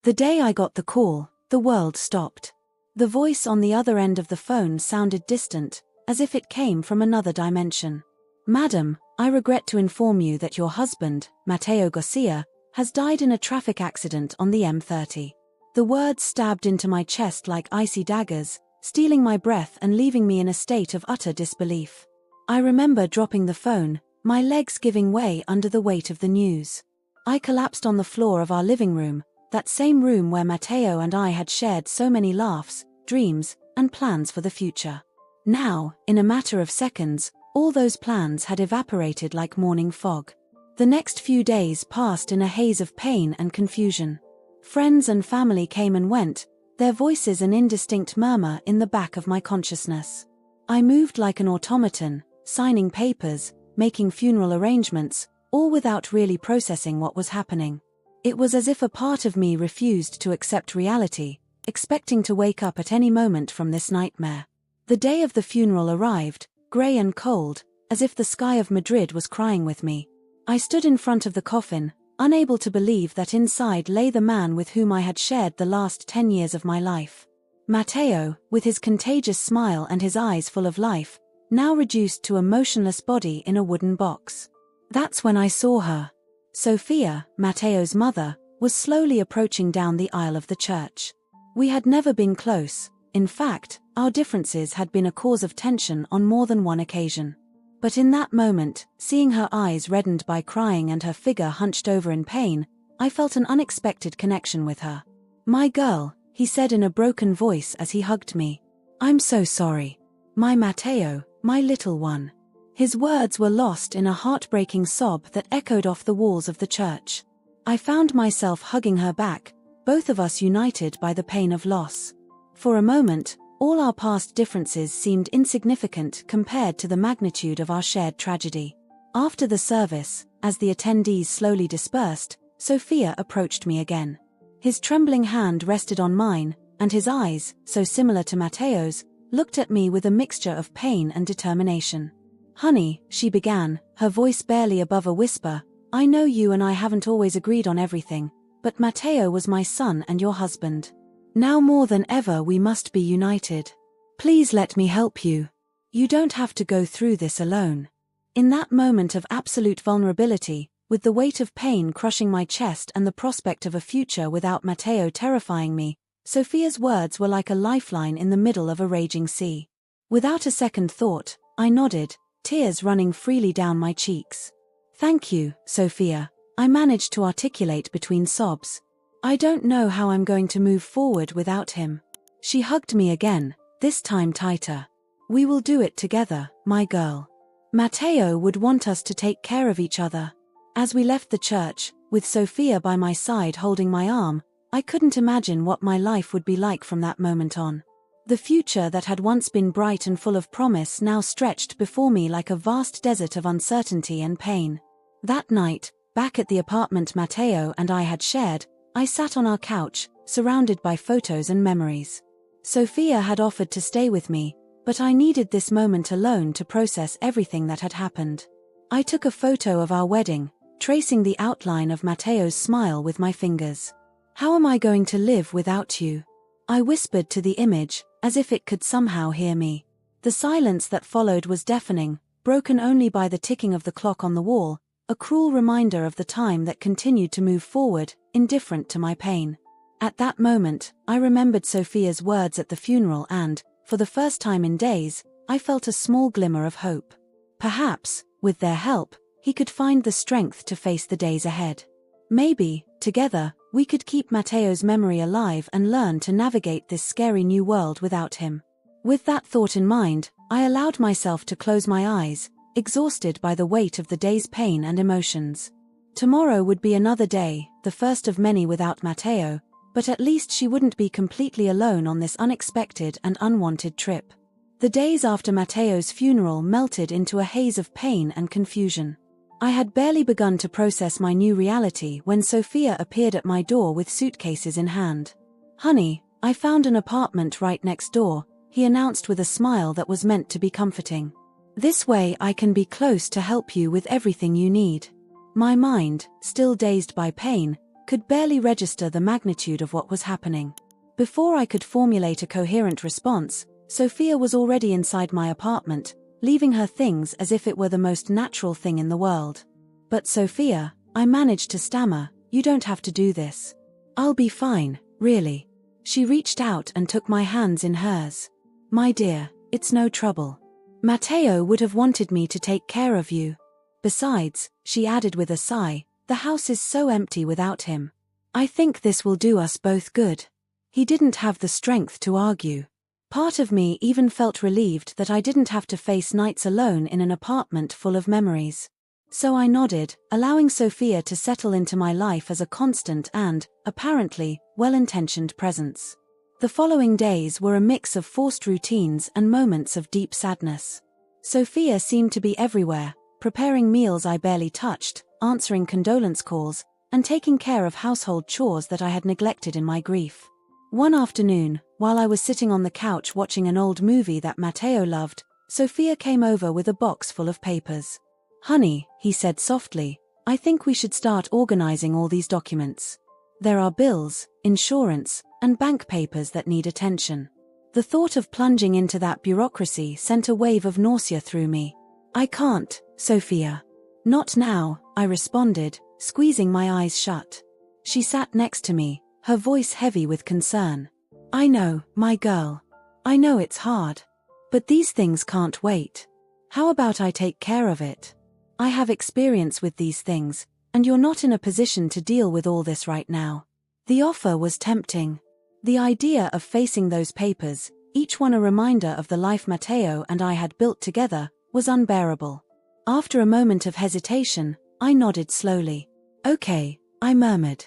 The day I got the call, the world stopped. The voice on the other end of the phone sounded distant, as if it came from another dimension. "Madam, I regret to inform you that your husband, Mateo Garcia, has died in a traffic accident on the M30. The words stabbed into my chest like icy daggers, stealing my breath and leaving me in a state of utter disbelief. I remember dropping the phone, my legs giving way under the weight of the news. I collapsed on the floor of our living room, that same room where Mateo and I had shared so many laughs, dreams, and plans for the future. Now, in a matter of seconds, all those plans had evaporated like morning fog. The next few days passed in a haze of pain and confusion. Friends and family came and went, their voices an indistinct murmur in the back of my consciousness. I moved like an automaton, signing papers, making funeral arrangements, all without really processing what was happening. It was as if a part of me refused to accept reality, expecting to wake up at any moment from this nightmare. The day of the funeral arrived, grey and cold, as if the sky of Madrid was crying with me. I stood in front of the coffin, unable to believe that inside lay the man with whom I had shared the last 10 years of my life. Mateo, with his contagious smile and his eyes full of life, now reduced to a motionless body in a wooden box. That's when I saw her. Sofia, Mateo's mother, was slowly approaching down the aisle of the church. We had never been close. In fact, our differences had been a cause of tension on more than one occasion. But in that moment, seeing her eyes reddened by crying and her figure hunched over in pain, I felt an unexpected connection with her. "My girl," he said in a broken voice as he hugged me. "I'm so sorry. My Mateo, my little one." His words were lost in a heartbreaking sob that echoed off the walls of the church. I found myself hugging her back, both of us united by the pain of loss. For a moment, all our past differences seemed insignificant compared to the magnitude of our shared tragedy. After the service, as the attendees slowly dispersed, Sofia approached me again. His trembling hand rested on mine, and his eyes, so similar to Mateo's, looked at me with a mixture of pain and determination. "Honey," she began, her voice barely above a whisper, "I know you and I haven't always agreed on everything, but Mateo was my son and your husband. Now more than ever we must be united. Please let me help you. You don't have to go through this alone." In that moment of absolute vulnerability, with the weight of pain crushing my chest and the prospect of a future without Mateo terrifying me, Sofia's words were like a lifeline in the middle of a raging sea. Without a second thought, I nodded, tears running freely down my cheeks. "Thank you, Sofia," I managed to articulate between sobs. "I don't know how I'm going to move forward without him." She hugged me again, this time tighter. "We will do it together, my girl. Mateo would want us to take care of each other." As we left the church, with Sofia by my side holding my arm, I couldn't imagine what my life would be like from that moment on. The future that had once been bright and full of promise now stretched before me like a vast desert of uncertainty and pain. That night, back at the apartment Mateo and I had shared, I sat on our couch, surrounded by photos and memories. Sofia had offered to stay with me, but I needed this moment alone to process everything that had happened. I took a photo of our wedding, tracing the outline of Mateo's smile with my fingers. "How am I going to live without you?" I whispered to the image, as if it could somehow hear me. The silence that followed was deafening, broken only by the ticking of the clock on the wall, a cruel reminder of the time that continued to move forward, indifferent to my pain. At that moment, I remembered Sofia's words at the funeral and, for the first time in days, I felt a small glimmer of hope. Perhaps, with their help, he could find the strength to face the days ahead. Maybe, together, we could keep Mateo's memory alive and learn to navigate this scary new world without him. With that thought in mind, I allowed myself to close my eyes, exhausted by the weight of the day's pain and emotions. Tomorrow would be another day, the first of many without Mateo, but at least she wouldn't be completely alone on this unexpected and unwanted trip. The days after Mateo's funeral melted into a haze of pain and confusion. I had barely begun to process my new reality when Sofia appeared at my door with suitcases in hand. "Honey, I found an apartment right next door," he announced with a smile that was meant to be comforting. "This way I can be close to help you with everything you need." My mind, still dazed by pain, could barely register the magnitude of what was happening. Before I could formulate a coherent response, Sophia was already inside my apartment, leaving her things as if it were the most natural thing in the world. "But Sophia," I managed to stammer, "you don't have to do this. I'll be fine, really." She reached out and took my hands in hers. "My dear, it's no trouble. Matteo would have wanted me to take care of you. Besides," she added with a sigh, "the house is so empty without him. I think this will do us both good." He didn't have the strength to argue. Part of me even felt relieved that I didn't have to face nights alone in an apartment full of memories. So I nodded, allowing Sophia to settle into my life as a constant and, apparently, well-intentioned presence. The following days were a mix of forced routines and moments of deep sadness. Sophia seemed to be everywhere, preparing meals I barely touched, answering condolence calls, and taking care of household chores that I had neglected in my grief. One afternoon, while I was sitting on the couch watching an old movie that Matteo loved, Sophia came over with a box full of papers. "Honey," he said softly, "I think we should start organizing all these documents. There are bills, insurance, and bank papers that need attention." The thought of plunging into that bureaucracy sent a wave of nausea through me. "I can't, Sophia." "Not now," I responded, squeezing my eyes shut. She sat next to me, her voice heavy with concern. "I know, my girl. I know it's hard. But these things can't wait. How about I take care of it? I have experience with these things, and you're not in a position to deal with all this right now." The offer was tempting. The idea of facing those papers, each one a reminder of the life Matteo and I had built together, was unbearable. After a moment of hesitation, I nodded slowly. "Okay," I murmured.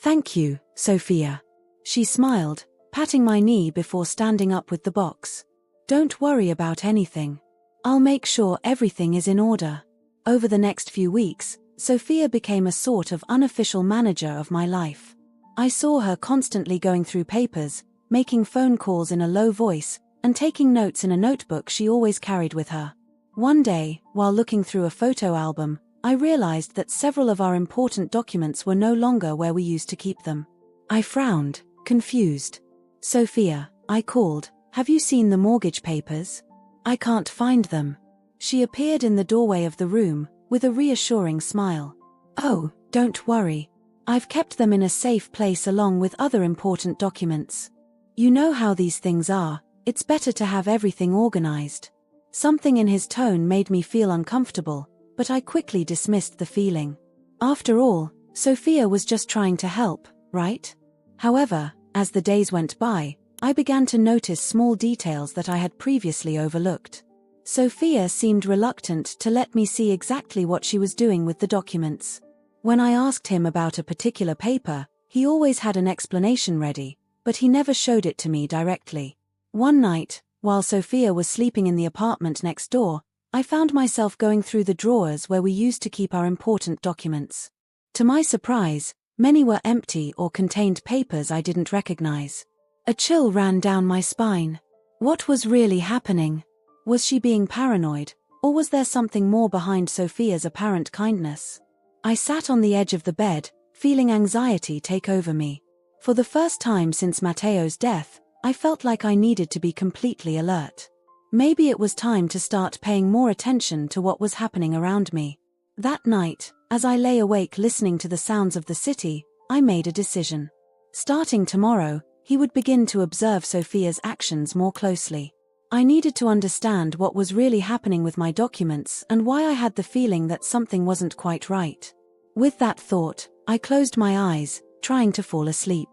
"Thank you, Sophia." She smiled, patting my knee before standing up with the box. "Don't worry about anything. I'll make sure everything is in order." Over the next few weeks, Sophia became a sort of unofficial manager of my life. I saw her constantly going through papers, making phone calls in a low voice, and taking notes in a notebook she always carried with her. One day, while looking through a photo album, I realized that several of our important documents were no longer where we used to keep them. I frowned, confused. "Sophia," I called, "have you seen the mortgage papers? I can't find them." She appeared in the doorway of the room, with a reassuring smile. "Oh, don't worry. I've kept them in a safe place along with other important documents. You know how these things are, it's better to have everything organized." Something in his tone made me feel uncomfortable, but I quickly dismissed the feeling. After all, Sophia was just trying to help, right? However, as the days went by, I began to notice small details that I had previously overlooked. Sophia seemed reluctant to let me see exactly what she was doing with the documents. When I asked him about a particular paper, he always had an explanation ready, but he never showed it to me directly. One night, while Sophia was sleeping in the apartment next door, I found myself going through the drawers where we used to keep our important documents. To my surprise, many were empty or contained papers I didn't recognize. A chill ran down my spine. What was really happening? Was she being paranoid, or was there something more behind Sophia's apparent kindness? I sat on the edge of the bed, feeling anxiety take over me. For the first time since Matteo's death, I felt like I needed to be completely alert. Maybe it was time to start paying more attention to what was happening around me. That night, as I lay awake listening to the sounds of the city, I made a decision. Starting tomorrow, he would begin to observe Sophia's actions more closely. I needed to understand what was really happening with my documents and why I had the feeling that something wasn't quite right. With that thought, I closed my eyes, trying to fall asleep.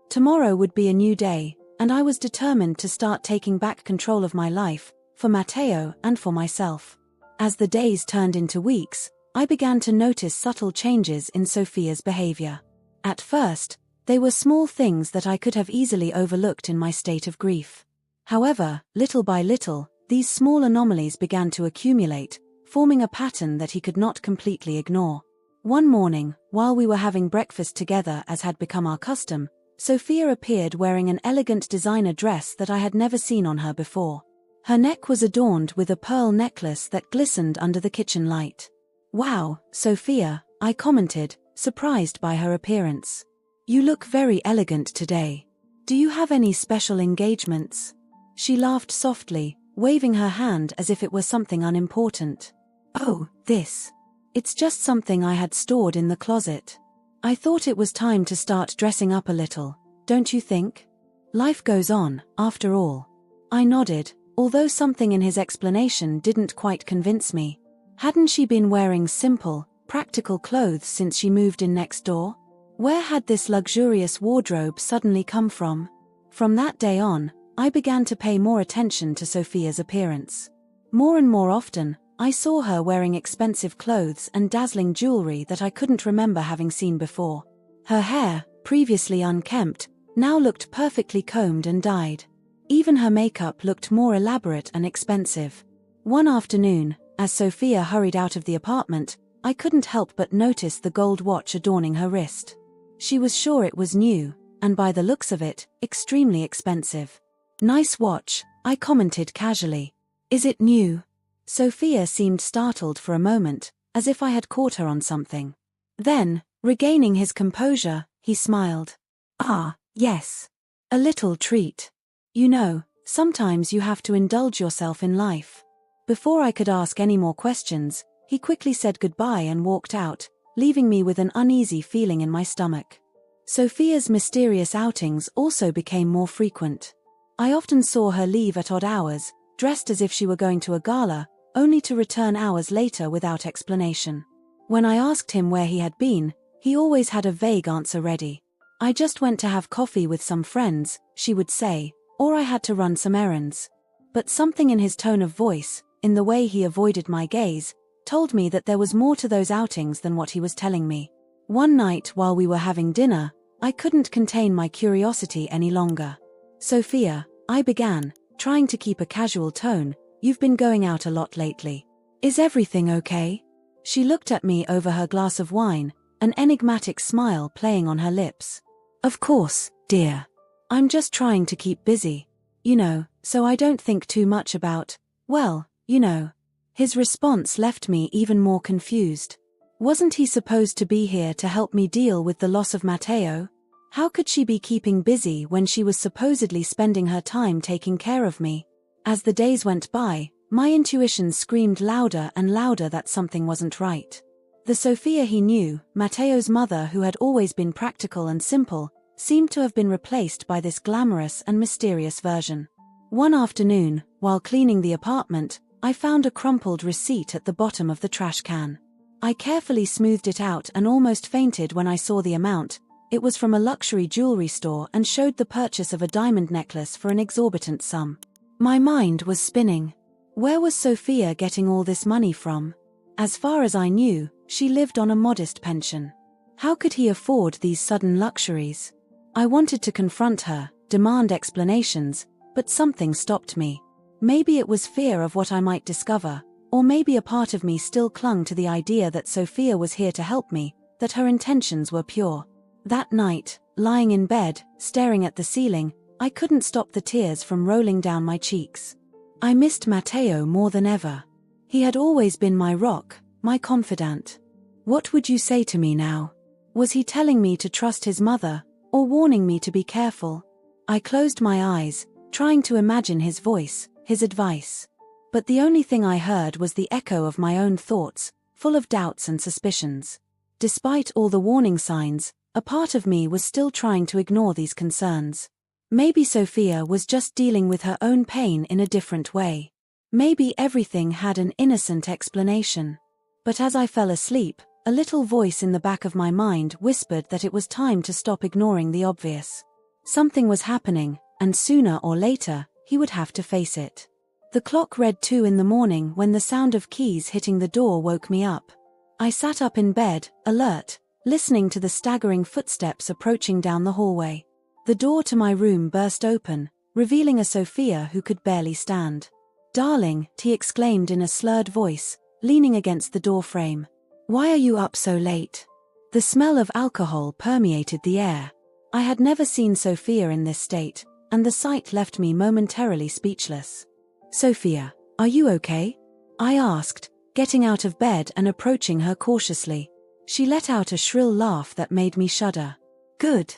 Tomorrow would be a new day, and I was determined to start taking back control of my life, for Matteo and for myself. As the days turned into weeks, I began to notice subtle changes in Sophia's behavior. At first, they were small things that I could have easily overlooked in my state of grief. However, little by little, these small anomalies began to accumulate, forming a pattern that he could not completely ignore. One morning, while we were having breakfast together as had become our custom, Sophia appeared wearing an elegant designer dress that I had never seen on her before. Her neck was adorned with a pearl necklace that glistened under the kitchen light. "Wow, Sophia," I commented, surprised by her appearance. "You look very elegant today. Do you have any special engagements?" She laughed softly, waving her hand as if it were something unimportant. "Oh, this. It's just something I had stored in the closet. I thought it was time to start dressing up a little, don't you think? Life goes on, after all." I nodded, although something in his explanation didn't quite convince me. Hadn't she been wearing simple, practical clothes since she moved in next door? Where had this luxurious wardrobe suddenly come from? From that day on, I began to pay more attention to Sophia's appearance. More and more often, I saw her wearing expensive clothes and dazzling jewelry that I couldn't remember having seen before. Her hair, previously unkempt, now looked perfectly combed and dyed. Even her makeup looked more elaborate and expensive. One afternoon, as Sophia hurried out of the apartment, I couldn't help but notice the gold watch adorning her wrist. She was sure it was new, and by the looks of it, extremely expensive. "Nice watch," I commented casually. "Is it new?" Sophia seemed startled for a moment, as if I had caught her on something. Then, regaining his composure, he smiled. "Ah, yes. A little treat. You know, sometimes you have to indulge yourself in life." Before I could ask any more questions, he quickly said goodbye and walked out, leaving me with an uneasy feeling in my stomach. Sophia's mysterious outings also became more frequent. I often saw her leave at odd hours, dressed as if she were going to a gala, only to return hours later without explanation. When I asked him where he had been, he always had a vague answer ready. "I just went to have coffee with some friends," she would say, or "I had to run some errands." But something in his tone of voice, in the way he avoided my gaze, told me that there was more to those outings than what he was telling me. One night while we were having dinner, I couldn't contain my curiosity any longer. "Sophia," I began, trying to keep a casual tone, "you've been going out a lot lately. Is everything okay?" She looked at me over her glass of wine, an enigmatic smile playing on her lips. "Of course, dear. I'm just trying to keep busy. So I don't think too much about, well. His response left me even more confused. Wasn't he supposed to be here to help me deal with the loss of Matteo? How could she be keeping busy when she was supposedly spending her time taking care of me? As the days went by, my intuition screamed louder and louder that something wasn't right. The Sophia he knew, Matteo's mother who had always been practical and simple, seemed to have been replaced by this glamorous and mysterious version. One afternoon, while cleaning the apartment, I found a crumpled receipt at the bottom of the trash can. I carefully smoothed it out and almost fainted when I saw the amount. It was from a luxury jewelry store and showed the purchase of a diamond necklace for an exorbitant sum. My mind was spinning. Where was Sophia getting all this money from? As far as I knew, she lived on a modest pension. How could he afford these sudden luxuries? I wanted to confront her, demand explanations, but something stopped me. Maybe it was fear of what I might discover, or maybe a part of me still clung to the idea that Sophia was here to help me, that her intentions were pure. That night, lying in bed, staring at the ceiling, I couldn't stop the tears from rolling down my cheeks. I missed Matteo more than ever. He had always been my rock, my confidant. What would you say to me now? Was he telling me to trust his mother, or warning me to be careful? I closed my eyes, trying to imagine his voice, his advice. But the only thing I heard was the echo of my own thoughts, full of doubts and suspicions. Despite all the warning signs, a part of me was still trying to ignore these concerns. Maybe Sophia was just dealing with her own pain in a different way. Maybe everything had an innocent explanation. But as I fell asleep, a little voice in the back of my mind whispered that it was time to stop ignoring the obvious. Something was happening, and sooner or later, he would have to face it. The clock read 2 in the morning when the sound of keys hitting the door woke me up. I sat up in bed, alert, listening to the staggering footsteps approaching down the hallway. The door to my room burst open, revealing a Sophia who could barely stand. "Darling," he exclaimed in a slurred voice, leaning against the door frame. "Why are you up so late?" The smell of alcohol permeated the air. I had never seen Sophia in this state, and the sight left me momentarily speechless. "Sophia, are you okay?" I asked, getting out of bed and approaching her cautiously. She let out a shrill laugh that made me shudder. Good.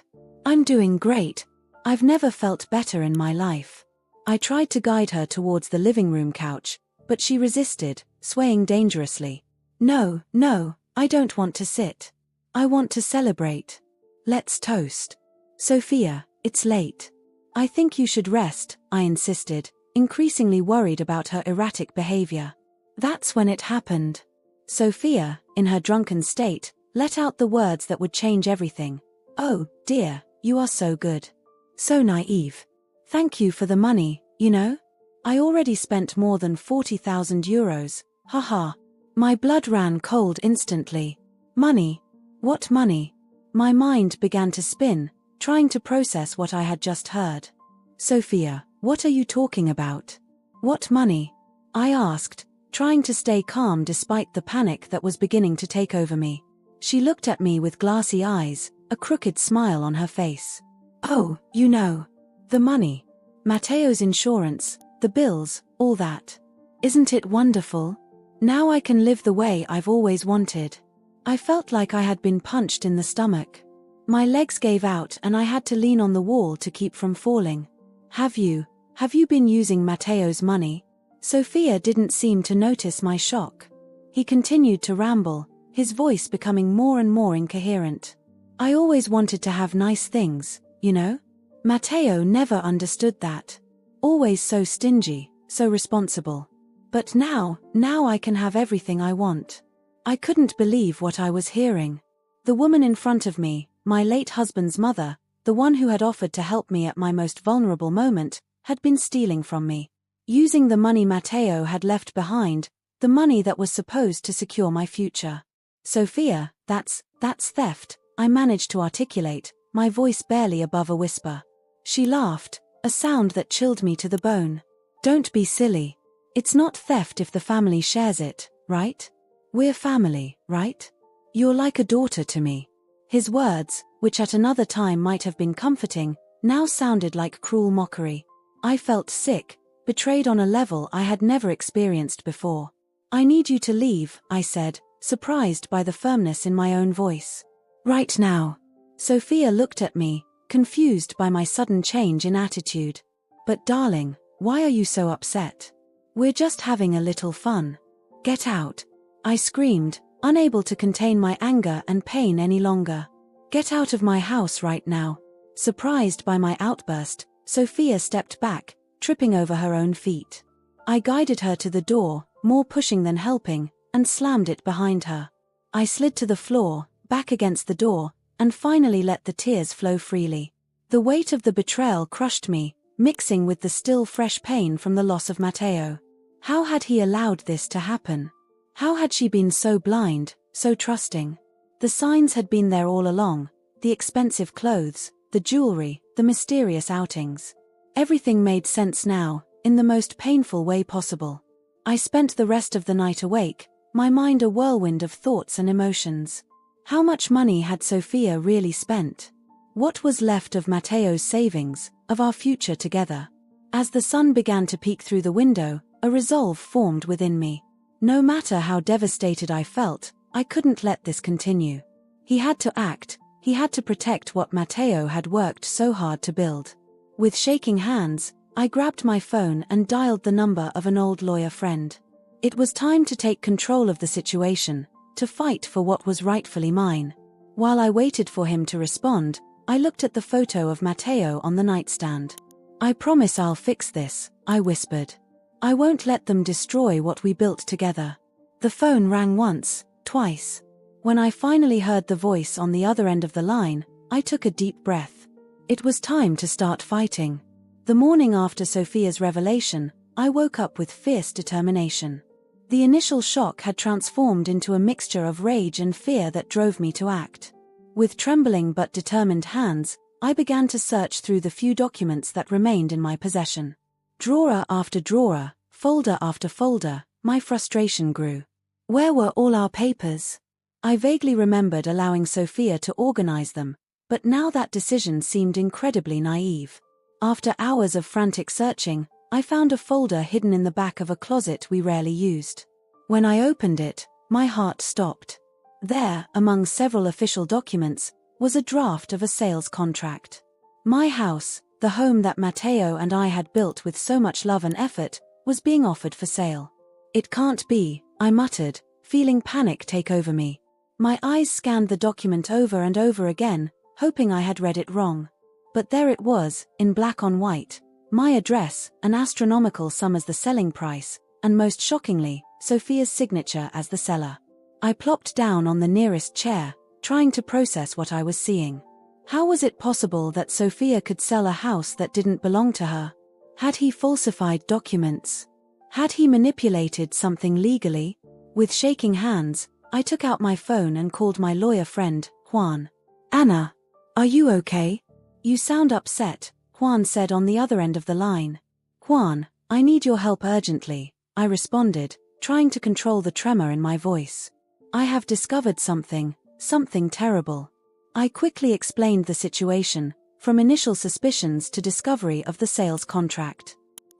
I'm doing great. I've never felt better in my life. I tried to guide her towards the living room couch, but she resisted, swaying dangerously. No, no, I don't want to sit. I want to celebrate. Let's toast. Sophia, it's late. I think you should rest, I insisted, increasingly worried about her erratic behavior. That's when it happened. Sophia, in her drunken state, let out the words that would change everything. Oh, dear, you are so good. So naive. Thank you for the money, you know? I already spent more than 40,000 euros, haha. My blood ran cold instantly. Money? What money? My mind began to spin, trying to process what I had just heard. Sophia, what are you talking about? What money? I asked, trying to stay calm despite the panic that was beginning to take over me. She looked at me with glassy eyes, a crooked smile on her face. Oh, you know. The money. Matteo's insurance, the bills, all that. Isn't it wonderful? Now I can live the way I've always wanted. I felt like I had been punched in the stomach. My legs gave out and I had to lean on the wall to keep from falling. Have you been using Matteo's money? Sophia didn't seem to notice my shock. He continued to ramble, his voice becoming more and more incoherent. I always wanted to have nice things, you know? Matteo never understood that. Always so stingy, so responsible. But now I can have everything I want. I couldn't believe what I was hearing. The woman in front of me, my late husband's mother, the one who had offered to help me at my most vulnerable moment, had been stealing from me. Using the money Matteo had left behind, the money that was supposed to secure my future. Sophia, that's theft, I managed to articulate, my voice barely above a whisper. She laughed, a sound that chilled me to the bone. Don't be silly. It's not theft if the family shares it, right? We're family, right? You're like a daughter to me. His words, which at another time might have been comforting, now sounded like cruel mockery. I felt sick, betrayed on a level I had never experienced before. I need you to leave, I said, surprised by the firmness in my own voice. Right now. Sophia looked at me, confused by my sudden change in attitude. But darling, why are you so upset? We're just having a little fun. Get out. I screamed, unable to contain my anger and pain any longer. Get out of my house right now. Surprised by my outburst, Sophia stepped back, tripping over her own feet. I guided her to the door, more pushing than helping, and slammed it behind her. I slid to the floor, back against the door, and finally let the tears flow freely. The weight of the betrayal crushed me, mixing with the still fresh pain from the loss of Matteo. How had he allowed this to happen? How had she been so blind, so trusting? The signs had been there all along, the expensive clothes, the jewelry, the mysterious outings. Everything made sense now, in the most painful way possible. I spent the rest of the night awake, my mind a whirlwind of thoughts and emotions. How much money had Sophia really spent? What was left of Matteo's savings, of our future together? As the sun began to peek through the window, a resolve formed within me. No matter how devastated I felt, I couldn't let this continue. He had to act, he had to protect what Matteo had worked so hard to build. With shaking hands, I grabbed my phone and dialed the number of an old lawyer friend. It was time to take control of the situation, to fight for what was rightfully mine. While I waited for him to respond, I looked at the photo of Matteo on the nightstand. I promise I'll fix this, I whispered. I won't let them destroy what we built together. The phone rang once, twice. When I finally heard the voice on the other end of the line, I took a deep breath. It was time to start fighting. The morning after Sophia's revelation, I woke up with fierce determination. The initial shock had transformed into a mixture of rage and fear that drove me to act. With trembling but determined hands, I began to search through the few documents that remained in my possession. Drawer after drawer, folder after folder, my frustration grew. Where were all our papers? I vaguely remembered allowing Sophia to organize them, but now that decision seemed incredibly naive. After hours of frantic searching, I found a folder hidden in the back of a closet we rarely used. When I opened it, my heart stopped. There, among several official documents, was a draft of a sales contract. My house, the home that Matteo and I had built with so much love and effort, was being offered for sale. It can't be, I muttered, feeling panic take over me. My eyes scanned the document over and over again, hoping I had read it wrong. But there it was, in black on white, my address, an astronomical sum as the selling price, and most shockingly, Sophia's signature as the seller. I plopped down on the nearest chair, trying to process what I was seeing. How was it possible that Sophia could sell a house that didn't belong to her? Had he falsified documents? Had he manipulated something legally? With shaking hands, I took out my phone and called my lawyer friend, Juan. "Anna, are you okay? You sound upset," Juan said on the other end of the line. "Juan, I need your help urgently," I responded, trying to control the tremor in my voice. "I have discovered something terrible." I quickly explained the situation, from initial suspicions to discovery of the sales contract.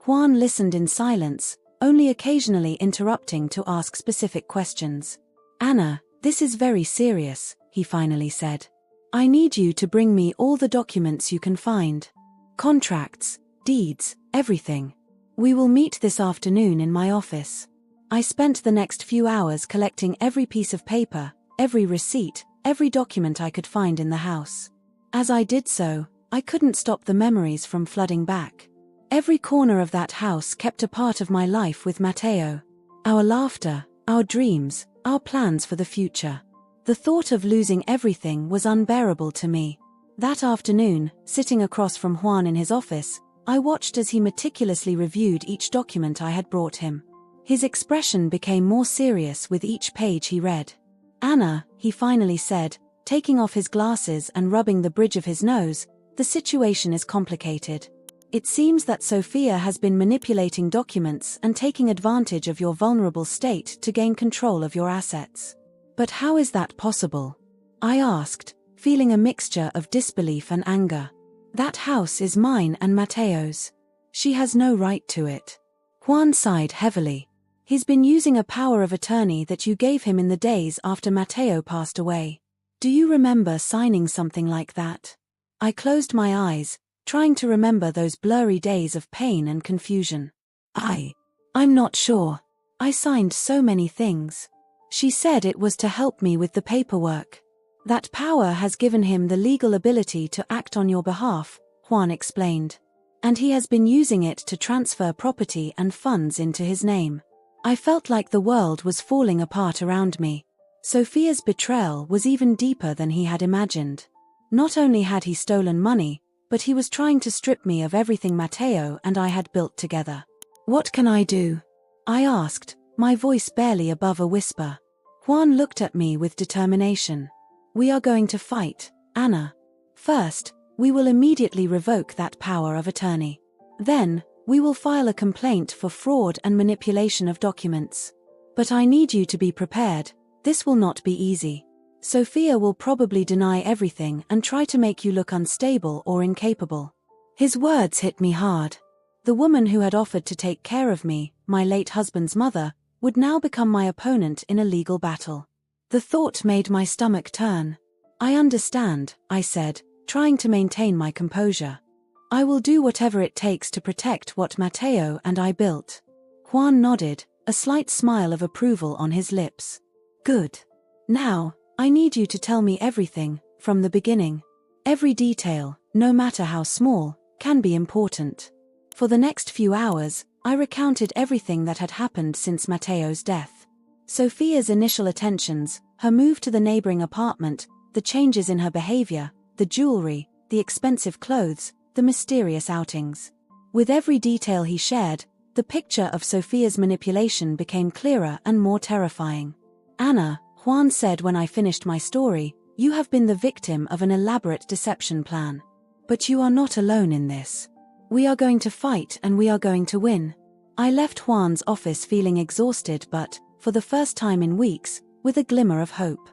Juan listened in silence, only occasionally interrupting to ask specific questions. "Anna, this is very serious," he finally said. "I need you to bring me all the documents you can find. Contracts, deeds, everything. We will meet this afternoon in my office." I spent the next few hours collecting every piece of paper, every receipt, every document I could find in the house. As I did so, I couldn't stop the memories from flooding back. Every corner of that house kept a part of my life with Matteo. Our laughter, our dreams, our plans for the future. The thought of losing everything was unbearable to me. That afternoon, sitting across from Juan in his office, I watched as he meticulously reviewed each document I had brought him. His expression became more serious with each page he read. "Anna," he finally said, taking off his glasses and rubbing the bridge of his nose, "the situation is complicated. It seems that Sophia has been manipulating documents and taking advantage of your vulnerable state to gain control of your assets." "But how is that possible?" I asked, feeling a mixture of disbelief and anger. "That house is mine and Matteo's. She has no right to it." Juan sighed heavily. "He's been using a power of attorney that you gave him in the days after Matteo passed away. Do you remember signing something like that?" I closed my eyes, trying to remember those blurry days of pain and confusion. I'm not sure. I signed so many things." She said it was to help me with the paperwork. "That power has given him the legal ability to act on your behalf," Juan explained. "And he has been using it to transfer property and funds into his name." I felt like the world was falling apart around me. Sophia's betrayal was even deeper than he had imagined. Not only had he stolen money, but he was trying to strip me of everything Matteo and I had built together. "What can I do?" I asked, my voice barely above a whisper. Juan looked at me with determination. "We are going to fight, Anna. First, we will immediately revoke that power of attorney. Then, we will file a complaint for fraud and manipulation of documents. But I need you to be prepared. This will not be easy. Sophia will probably deny everything and try to make you look unstable or incapable." His words hit me hard. The woman who had offered to take care of me, my late husband's mother, would now become my opponent in a legal battle. The thought made my stomach turn. "I understand," I said, trying to maintain my composure. "I will do whatever it takes to protect what Matteo and I built." Juan nodded, a slight smile of approval on his lips. "Good. Now, I need you to tell me everything, from the beginning. Every detail, no matter how small, can be important." For the next few hours, I recounted everything that had happened since Matteo's death. Sophia's initial attentions, her move to the neighboring apartment, the changes in her behavior, the jewelry, the expensive clothes, the mysterious outings. With every detail he shared, the picture of Sophia's manipulation became clearer and more terrifying. "Anna," Juan said when I finished my story, "you have been the victim of an elaborate deception plan. But you are not alone in this. We are going to fight and we are going to win." I left Juan's office feeling exhausted but, for the first time in weeks, with a glimmer of hope.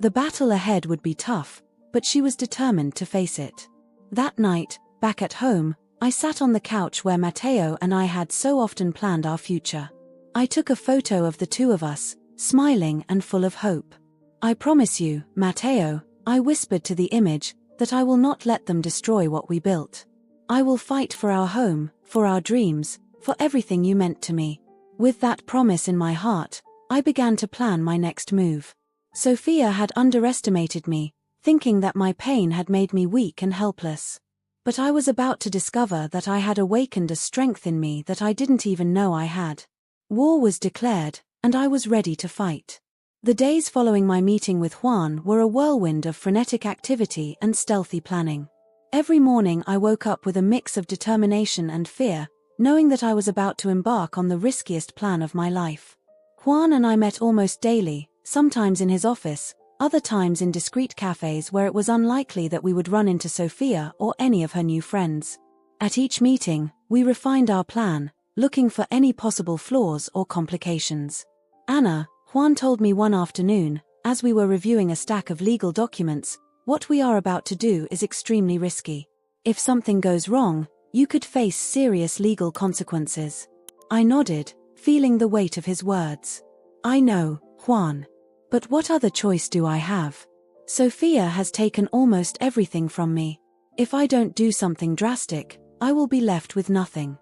The battle ahead would be tough, but she was determined to face it. That night, back at home, I sat on the couch where Matteo and I had so often planned our future. I took a photo of the two of us, smiling and full of hope. I promise you, Matteo, I whispered to the image, that I will not let them destroy what we built. I will fight for our home, for our dreams, for everything you meant to me. With that promise in my heart, I began to plan my next move. Sophia had underestimated me, thinking that my pain had made me weak and helpless. But I was about to discover that I had awakened a strength in me that I didn't even know I had. War was declared, and I was ready to fight. The days following my meeting with Juan were a whirlwind of frenetic activity and stealthy planning. Every morning I woke up with a mix of determination and fear, knowing that I was about to embark on the riskiest plan of my life. Juan and I met almost daily, sometimes in his office, other times in discreet cafes where it was unlikely that we would run into Sophia or any of her new friends. At each meeting, we refined our plan, looking for any possible flaws or complications. Anna, Juan told me one afternoon, as we were reviewing a stack of legal documents, what we are about to do is extremely risky. If something goes wrong, you could face serious legal consequences. I nodded, feeling the weight of his words. I know, Juan. But what other choice do I have? Sophia has taken almost everything from me. If I don't do something drastic, I will be left with nothing.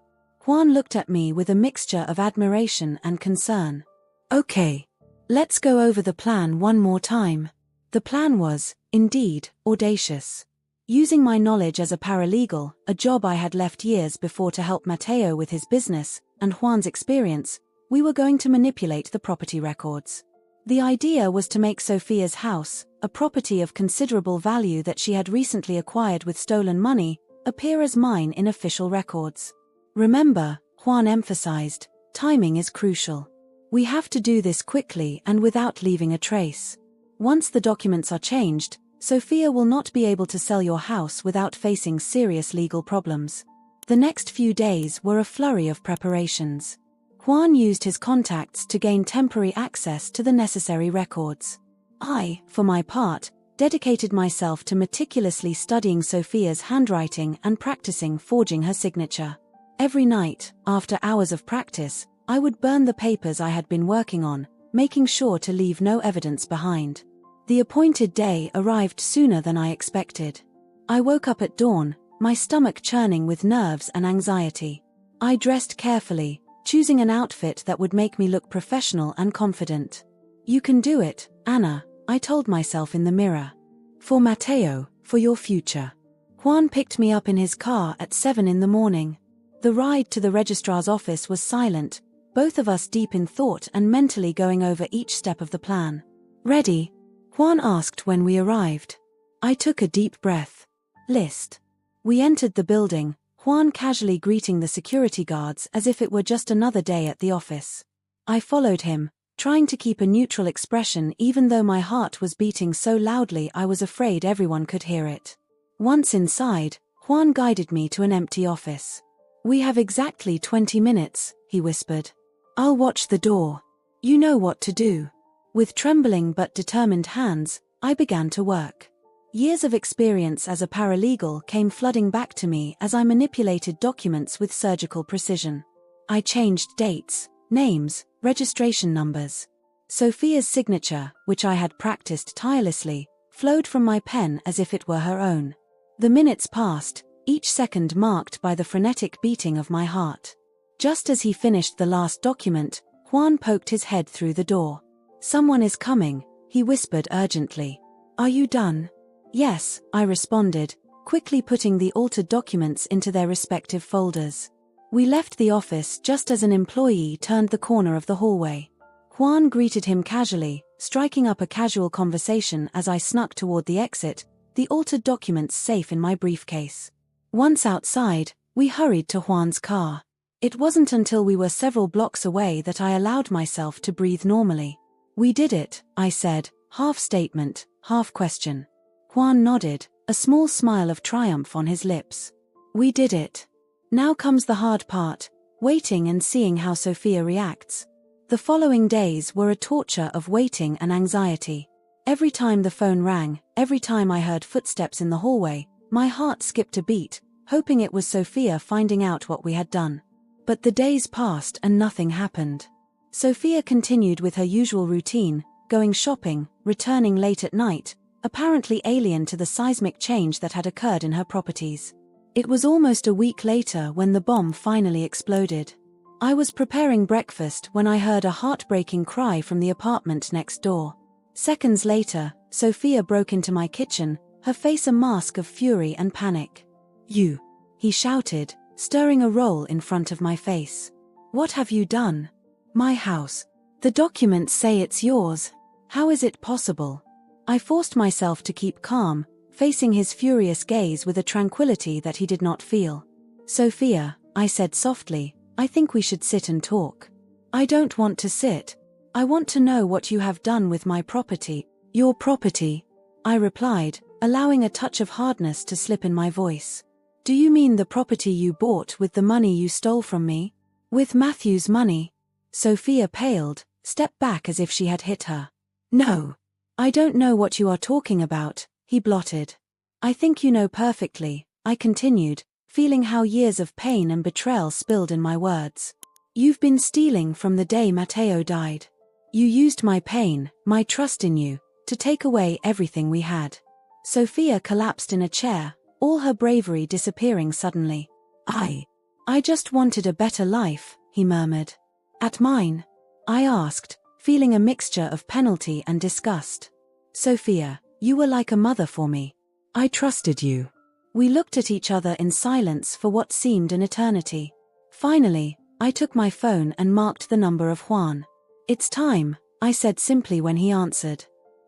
Juan looked at me with a mixture of admiration and concern. Okay. Let's go over the plan one more time. The plan was, indeed, audacious. Using my knowledge as a paralegal, a job I had left years before to help Matteo with his business, and Juan's experience, we were going to manipulate the property records. The idea was to make Sophia's house, a property of considerable value that she had recently acquired with stolen money, appear as mine in official records. Remember, Juan emphasized, timing is crucial. We have to do this quickly and without leaving a trace. Once the documents are changed, Sophia will not be able to sell your house without facing serious legal problems. The next few days were a flurry of preparations. Juan used his contacts to gain temporary access to the necessary records. I, for my part, dedicated myself to meticulously studying Sophia's handwriting and practicing forging her signature. Every night, after hours of practice, I would burn the papers I had been working on, making sure to leave no evidence behind. The appointed day arrived sooner than I expected. I woke up at dawn, my stomach churning with nerves and anxiety. I dressed carefully, choosing an outfit that would make me look professional and confident. You can do it, Anna, I told myself in the mirror. For Matteo, for your future. Juan picked me up in his car at 7 in the morning. The ride to the registrar's office was silent, both of us deep in thought and mentally going over each step of the plan. Ready? Juan asked when we arrived. I took a deep breath. List. We entered the building, Juan casually greeting the security guards as if it were just another day at the office. I followed him, trying to keep a neutral expression even though my heart was beating so loudly I was afraid everyone could hear it. Once inside, Juan guided me to an empty office. We have exactly 20 minutes, he whispered. I'll watch the door. You know what to do. With trembling but determined hands, I began to work. Years of experience as a paralegal came flooding back to me as I manipulated documents with surgical precision. I changed dates, names, registration numbers. Sophia's signature, which I had practiced tirelessly, flowed from my pen as if it were her own. The minutes passed, each second marked by the frenetic beating of my heart. Just as he finished the last document, Juan poked his head through the door. Someone is coming, he whispered urgently. Are you done? Yes, I responded, quickly putting the altered documents into their respective folders. We left the office just as an employee turned the corner of the hallway. Juan greeted him casually, striking up a casual conversation as I snuck toward the exit, the altered documents safe in my briefcase. Once outside, we hurried to Juan's car. It wasn't until we were several blocks away that I allowed myself to breathe normally. We did it, I said, half statement, half question. Juan nodded, a small smile of triumph on his lips. We did it. Now comes the hard part, waiting and seeing how Sophia reacts. The following days were a torture of waiting and anxiety. Every time the phone rang, every time I heard footsteps in the hallway, my heart skipped a beat, hoping it was Sophia finding out what we had done. But the days passed and nothing happened. Sophia continued with her usual routine, going shopping, returning late at night, apparently alien to the seismic change that had occurred in her properties. It was almost a week later when the bomb finally exploded. I was preparing breakfast when I heard a heartbreaking cry from the apartment next door. Seconds later, Sophia broke into my kitchen, her face a mask of fury and panic. "You!" he shouted, stirring a roll in front of my face. "What have you done? My house. The documents say it's yours. How is it possible?" I forced myself to keep calm, facing his furious gaze with a tranquility that he did not feel. "Sophia," I said softly, "I think we should sit and talk." "I don't want to sit. I want to know what you have done with my property." "Your property?" I replied, allowing a touch of hardness to slip in my voice. "Do you mean the property you bought with the money you stole from me?" "With Matthew's money?" Sophia paled, stepped back as if she had hit her. "No. I don't know what you are talking about," he blotted. "I think you know perfectly," I continued, feeling how years of pain and betrayal spilled in my words. "You've been stealing from the day Matteo died. You used my pain, my trust in you, to take away everything we had." Sophia collapsed in a chair, all her bravery disappearing suddenly. I just wanted a better life," he murmured. "At mine?" I asked, feeling a mixture of penalty and disgust. "Sophia, you were like a mother for me. I trusted you." We looked at each other in silence for what seemed an eternity. Finally, I took my phone and marked the number of Juan. "It's time," I said simply when he answered.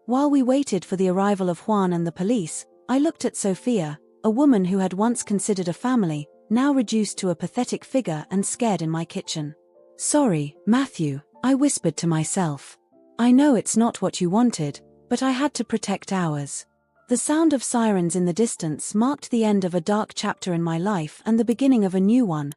While we waited for the arrival of Juan and the police, I looked at Sophia, a woman who had once considered a family, now reduced to a pathetic figure and scared in my kitchen. "Sorry, Matthew," I whispered to myself. "I know it's not what you wanted, but I had to protect ours." The sound of sirens in the distance marked the end of a dark chapter in my life and the beginning of a new one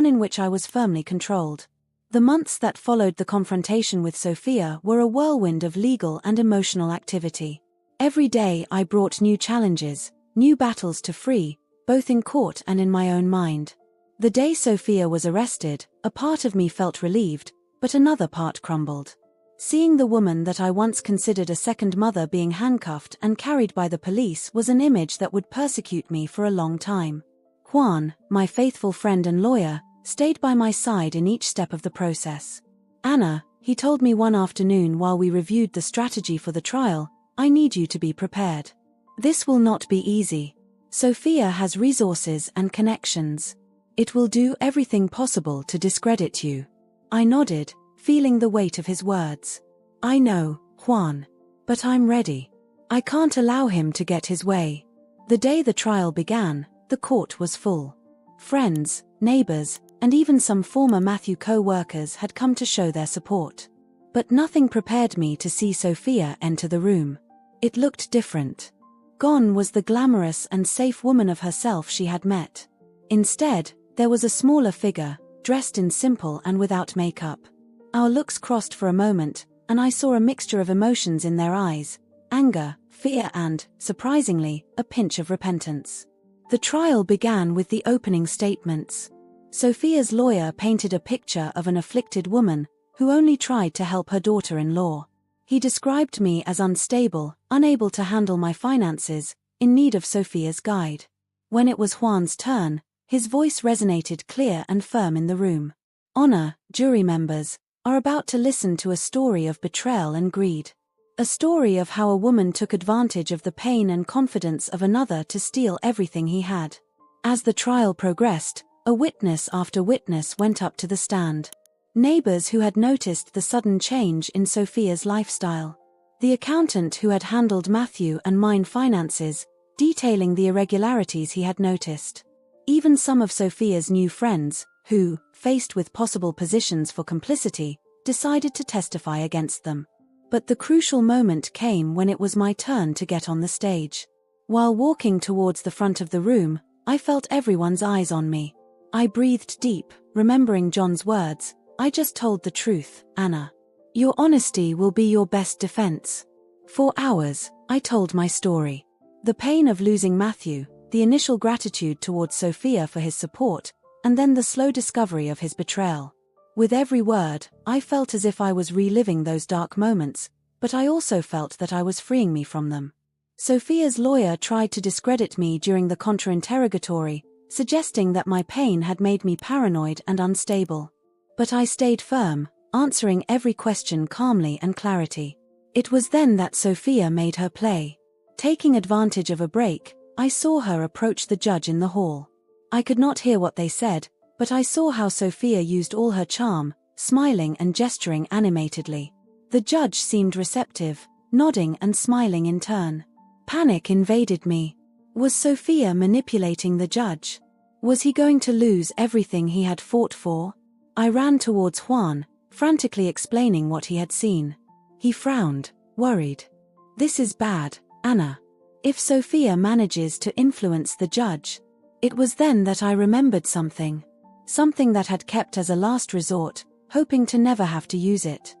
in which I was firmly controlled. The months that followed the confrontation with Sophia were a whirlwind of legal and emotional activity. Every day I brought new challenges, new battles to free, both in court and in my own mind. The day Sophia was arrested, a part of me felt relieved, but another part crumbled. Seeing the woman that I once considered a second mother being handcuffed and carried by the police was an image that would persecute me for a long time. Juan, my faithful friend and lawyer, stayed by my side in each step of the process. "Anna," he told me one afternoon while we reviewed the strategy for the trial, "I need you to be prepared. This will not be easy. Sophia has resources and connections. It will do everything possible to discredit you." I nodded, feeling the weight of his words. "I know, Juan. But I'm ready. I can't allow him to get his way." The day the trial began, the court was full. Friends, neighbors, and even some former Matthew co-workers had come to show their support. But nothing prepared me to see Sophia enter the room. It looked different. Gone was the glamorous and safe woman of herself she had met. Instead, there was a smaller figure, dressed in simple and without makeup. Our looks crossed for a moment, and I saw a mixture of emotions in their eyes: anger, fear and, surprisingly, a pinch of repentance. The trial began with the opening statements. Sophia's lawyer painted a picture of an afflicted woman who only tried to help her daughter-in-law. He described me as unstable, unable to handle my finances, in need of Sophia's guide. When it was Juan's turn, his voice resonated clear and firm in the room. "Honor, jury members, are about to listen to a story of betrayal and greed. A story of how a woman took advantage of the pain and confidence of another to steal everything he had." As the trial progressed, a witness after witness went up to the stand. Neighbors who had noticed the sudden change in Sophia's lifestyle. The accountant who had handled Matthew and mine finances, detailing the irregularities he had noticed. Even some of Sophia's new friends, who, faced with possible positions for complicity, decided to testify against them. But the crucial moment came when it was my turn to get on the stage. While walking towards the front of the room, I felt everyone's eyes on me. I breathed deep, remembering John's words, "I just told the truth, Anna. Your honesty will be your best defense." For hours, I told my story. The pain of losing Matthew, the initial gratitude towards Sophia for his support, and then the slow discovery of his betrayal. With every word, I felt as if I was reliving those dark moments, but I also felt that I was freeing me from them. Sophia's lawyer tried to discredit me during the contrainterrogatory, suggesting that my pain had made me paranoid and unstable. But I stayed firm, answering every question calmly and clarity. It was then that Sophia made her play. Taking advantage of a break, I saw her approach the judge in the hall. I could not hear what they said, but I saw how Sophia used all her charm, smiling and gesturing animatedly. The judge seemed receptive, nodding and smiling in turn. Panic invaded me. Was Sophia manipulating the judge? Was he going to lose everything he had fought for? I ran towards Juan, frantically explaining what he had seen. He frowned, worried. "This is bad, Anna. If Sophia manages to influence the judge..." It was then that I remembered something. Something that had kept as a last resort, hoping to never have to use it.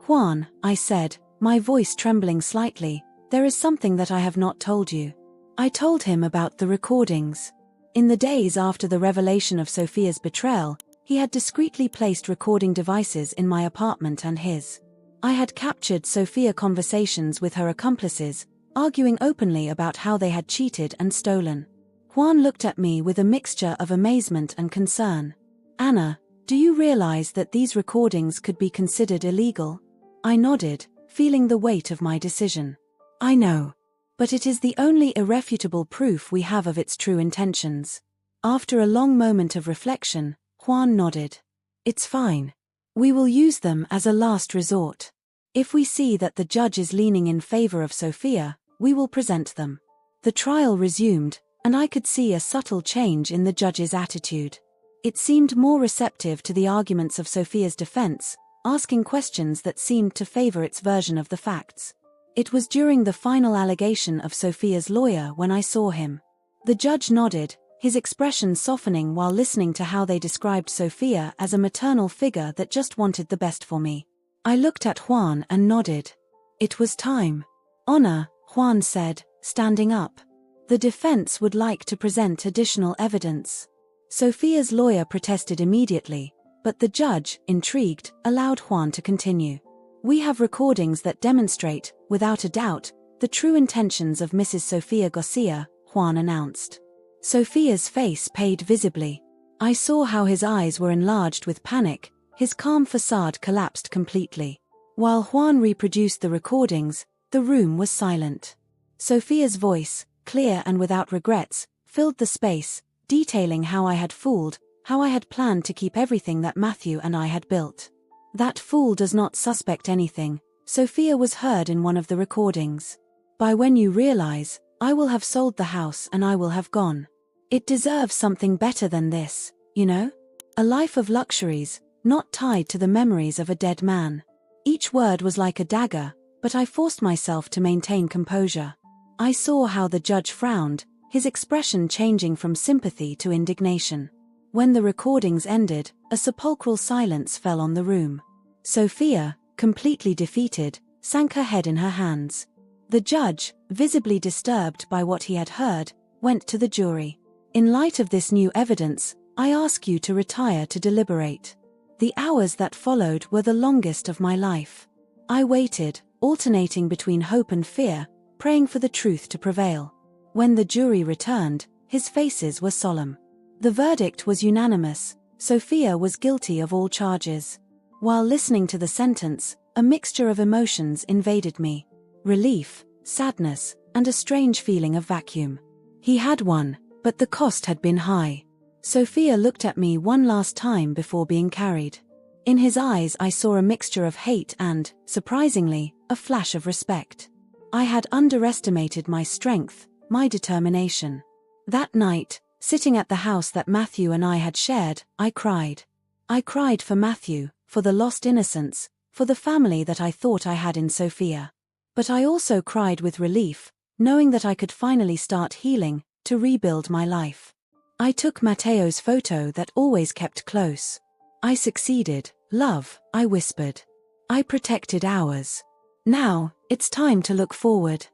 "Juan," I said, my voice trembling slightly, "there is something that I have not told you." I told him about the recordings. In the days after the revelation of Sophia's betrayal, he had discreetly placed recording devices in my apartment and his. I had captured Sophia conversations with her accomplices, arguing openly about how they had cheated and stolen. Juan looked at me with a mixture of amazement and concern. "Anna, do you realize that these recordings could be considered illegal?" I nodded, feeling the weight of my decision. "I know. But it is the only irrefutable proof we have of its true intentions." After a long moment of reflection, Juan nodded. "It's fine. We will use them as a last resort. If we see that the judge is leaning in favor of Sophia, we will present them." The trial resumed, and I could see a subtle change in the judge's attitude. It seemed more receptive to the arguments of Sophia's defense, asking questions that seemed to favor its version of the facts. It was during the final allegation of Sophia's lawyer when I saw him. The judge nodded, his expression softening while listening to how they described Sophia as a maternal figure that just wanted the best for me. I looked at Juan and nodded. It was time. "Honor," Juan said, standing up. "The defense would like to present additional evidence." Sophia's lawyer protested immediately, but the judge, intrigued, allowed Juan to continue. "We have recordings that demonstrate, without a doubt, the true intentions of Mrs. Sofia Garcia," Juan announced. Sophia's face paled visibly. I saw how his eyes were enlarged with panic, his calm facade collapsed completely. While Juan reproduced the recordings, the room was silent. Sophia's voice, clear and without regrets, filled the space, detailing how I had fooled, how I had planned to keep everything that Matthew and I had built. "That fool does not suspect anything," Sophia was heard in one of the recordings. "By when you realize, I will have sold the house and I will have gone. It deserves something better than this, you know? A life of luxuries, not tied to the memories of a dead man." Each word was like a dagger, but I forced myself to maintain composure. I saw how the judge frowned, his expression changing from sympathy to indignation. When the recordings ended, a sepulchral silence fell on the room. Sophia, completely defeated, sank her head in her hands. The judge, visibly disturbed by what he had heard, went to the jury. "In light of this new evidence, I ask you to retire to deliberate." The hours that followed were the longest of my life. I waited, alternating between hope and fear, praying for the truth to prevail. When the jury returned, his faces were solemn. The verdict was unanimous: Sophia was guilty of all charges. While listening to the sentence, a mixture of emotions invaded me. Relief, sadness, and a strange feeling of vacuum. He had won, but the cost had been high. Sophia looked at me one last time before being carried. In his eyes I saw a mixture of hate and, surprisingly, a flash of respect. I had underestimated my strength, my determination. That night, sitting at the house that Matthew and I had shared, I cried. I cried for Matthew, for the lost innocence, for the family that I thought I had in Sophia. But I also cried with relief, knowing that I could finally start healing, to rebuild my life. I took Matteo's photo that always kept close. "I succeeded, love," I whispered. "I protected ours. Now, it's time to look forward."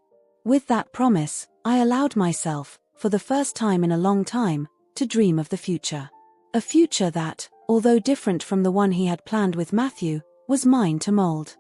With that promise, I allowed myself, for the first time in a long time, to dream of the future. A future that, although different from the one he had planned with Matthew, was mine to mold.